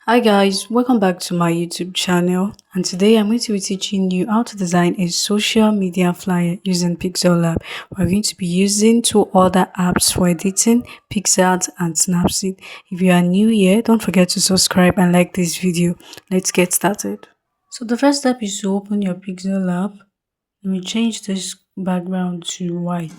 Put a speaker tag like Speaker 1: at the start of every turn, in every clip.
Speaker 1: Hi guys, welcome back to my YouTube channel, and today I'm going to be teaching you how to design a social media flyer using PixelLab. We're going to be using two other apps for editing, PixArt and Snapseed. If you are new here, don't forget to subscribe and like this video. Let's get started. So the first step is to open your PixelLab. Let me change this background to white.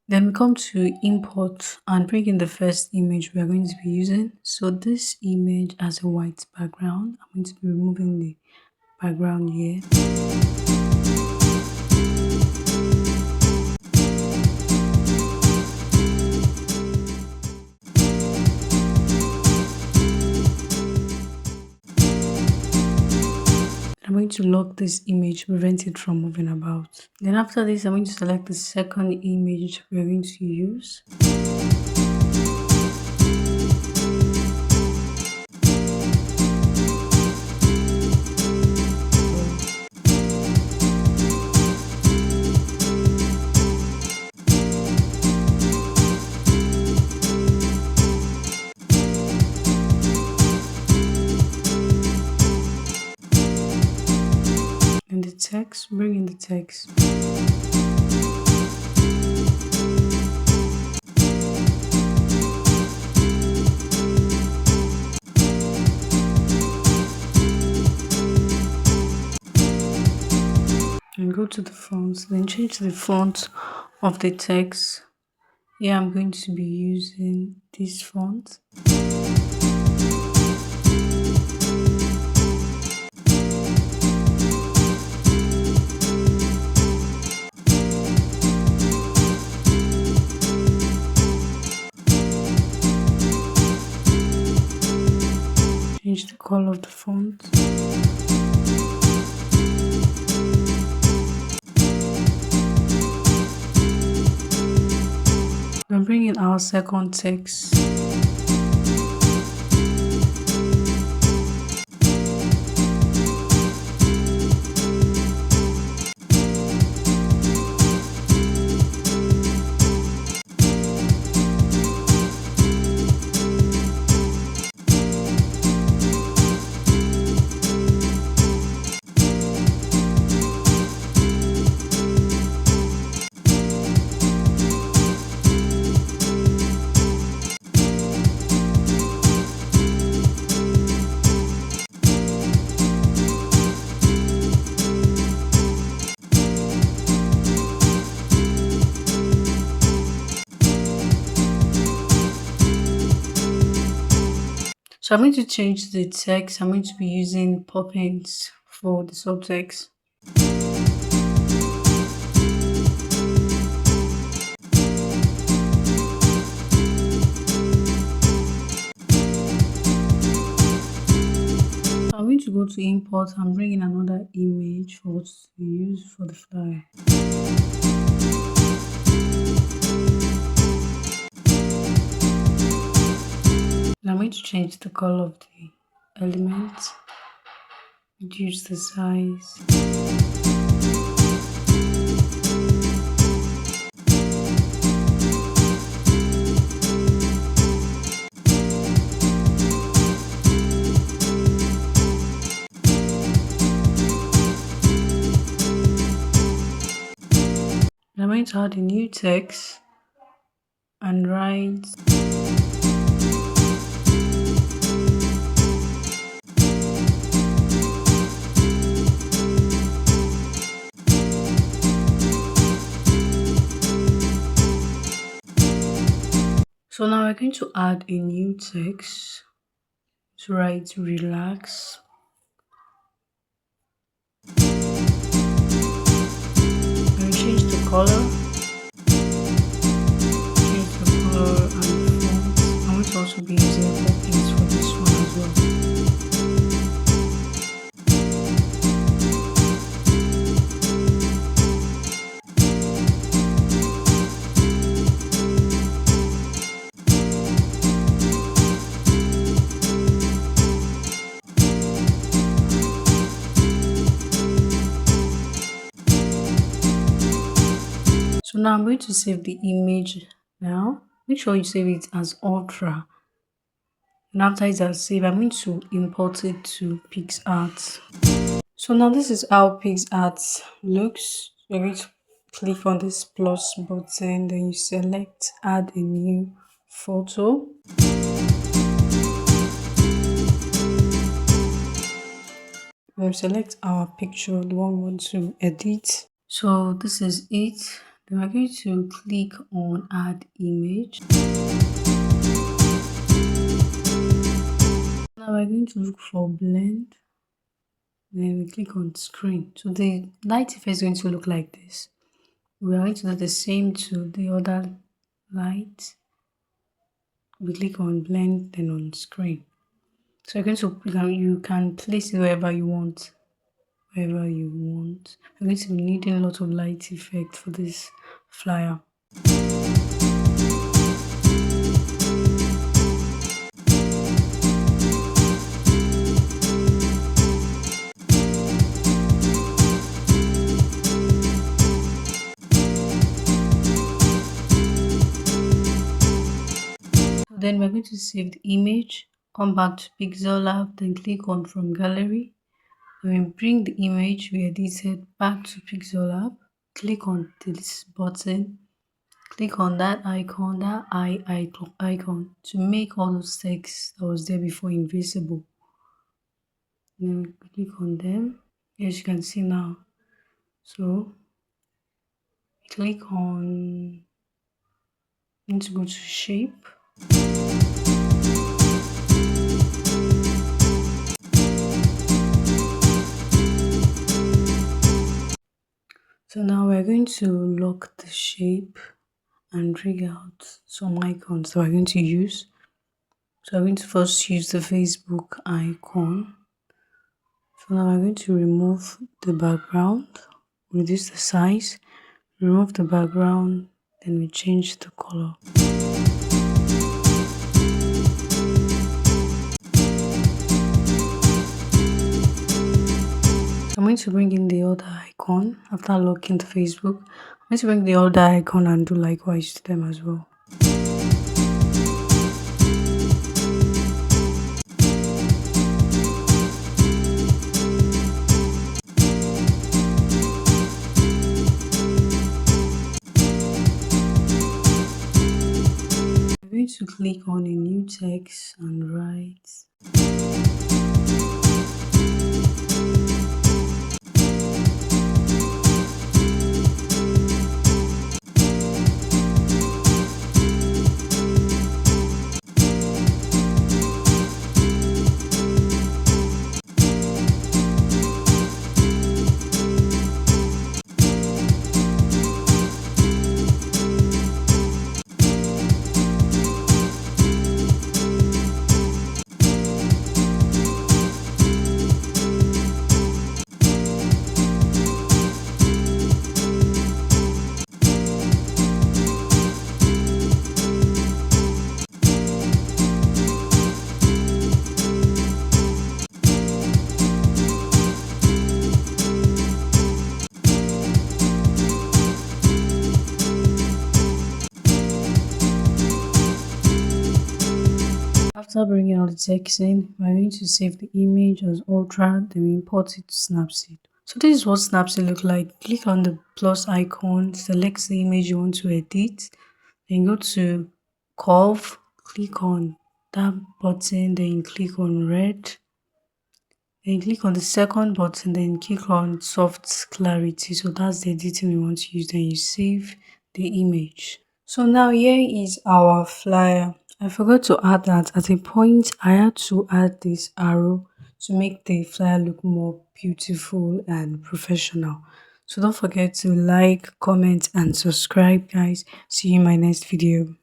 Speaker 1: Then we come to import and bring in the first image we are going to be using. So this image has a white background. I'm going to be removing the background here. I'm going to lock this image to prevent it from moving about. Then after this, I'm going to select the second image we're going to use. And the text, bring in the text. And go to the font, then change the font of the text. Here I'm going to be using this font. Change the color of the font. Then bring in our second text. So I'm going to change the text. I'm going to be using pop-ins for the subtext. I'm going to go to import and bring in another image for what to use for the flyer. I'm going to change the color of the element, reduce the size. I'm going to add a new text and write So now we're going to add a new text to write relax. And change the color. Change the color and the font. I'm going to also be using pop-ins for this one as well. So now I'm going to save the image now. Make sure you save it as Ultra. And after it's as save, I'm going to import it to PixArt. So now this is how PixArt looks. You're going to click on this plus button, then you select add a new photo. We select our picture, the one we want to edit. So this is it. Then we're going to click on add image. Now we're going to look for blend. Then we click on screen. So the light effect is going to look like this. We are going to do the same to the other light. We click on blend, then on screen. So you're going to you can place it wherever you want. Wherever you want. You're going to be needing a lot of light effect for this flyer. Then we're going to save the image, come back to PixelLab, then click on from gallery. Then we bring the image we edited back to PixelLab, click on this button, click on that icon, icon to make all those texts that was there before invisible. Then click on them, as you can see now. So click on, need to go to shape. So now we're going to lock the shape and bring out some icons that we're going to use. So I'm going to first use the Facebook icon. So now I'm going to remove the background, reduce the size, remove the background, then we change the color. I'm going to bring in the other icon after locking the Facebook. I'm going to bring the other icon and do likewise to them as well. I'm going to click on a new text and write. After bringing all the text in, we're going to save the image as Ultra, then we import it to Snapseed. So this is what Snapseed looks like. Click on the plus icon, select the image you want to edit, then go to Curve, click on that button, then click on Red, then click on the second button, then click on Soft Clarity. So that's the editing we want to use, then you save the image. So now here is our flyer. I forgot to add that at a point I had to add this arrow to make the flyer look more beautiful and professional. So don't forget to like, comment and subscribe guys. See you in my next video.